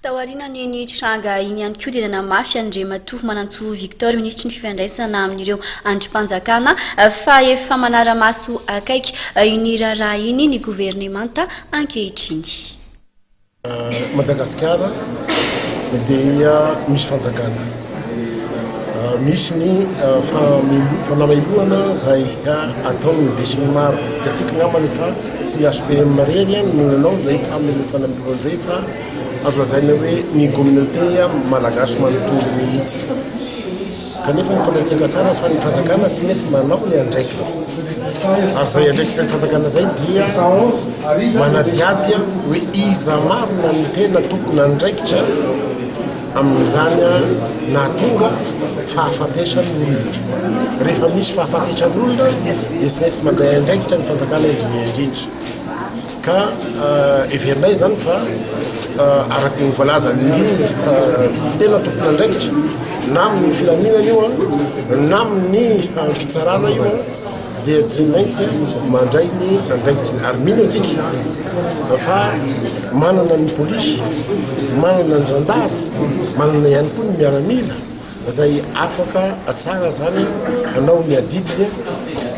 Taoriana ny tranga iny ihany koa dia namafy Andriamatoa Manantsoa Victor ministry ny fifandraisana amin'ireo andrim-panjakana fa efa manara-maso akaiky iny raharaha iny ny gouvernemanta ankehitriny. Madagasikara dia misy fanjakana, misy ny fanamahiloana zay ataony lesiny maro dasika ngamany fa sy HPM rery any nanao zay fanamahiloana zay fa azo lazaina hoe ny communauté malagasy manontolo mihitsy kanefa ny fantatsika tsara fa ny fanjakana sy maintsy manao ny andraikitra ary zay andraikitra ny fanjakana zay dia manadiady hoe iza marina ny tena tompona andraikitra amin'izany nahatonga fahafatesan'olona. Rehefa misy fahafatesan'olona dia sy maintsy mandray andraikitra ny fanjakana indrindra ka everinay zany fa araky ny voalaza ny tena tompona andraikitra na amin'ny filaminana io na amin'ny fitsarana io dia tsy maintsy mandray ny andraikitra ary mino antsika fa manana ny polisy, manana ny zandary, manana ihany koa ny miaramila zay afaka tsara zany anao ny adidiny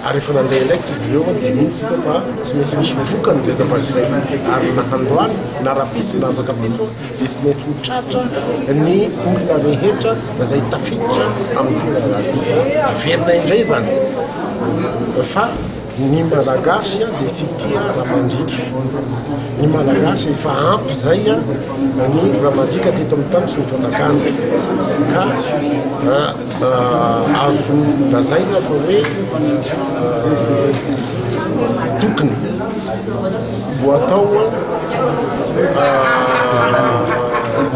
ary efa nandray andraikitra izy ireo dia mintsika fa tsy maintsy misy vokany zay zavatra zay ary na handroany na rapiso na afaka piso dia tsy maintsy ho tratra ny olona rehetra zay tafiditra amin'ny toerana raty verina indray zany fa ny malagasy dia sy tia ramandrika, ny malagasy efa ampy zay ny ramandrika teto amin'ny tany sy ny fanjakana ka azo lazaina fa hoe tokony ho atao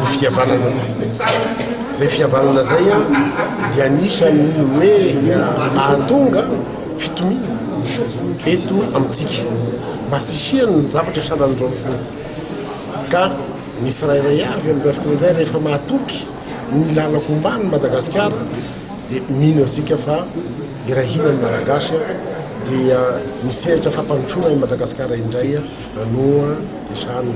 ny fihavanana zay fihavanana zay dia anisany hoe ahatonga fitomina eto amintsika mba sisiany zavatra saran'izao fo ka misy rairay avy amin'ny fotoan'izay rehefa mahatoky ny lalako ombany Madagasikara dia mino asika fa irahinany malagasy dia miseritra fampanotrona i Madagasikara indray anoa isany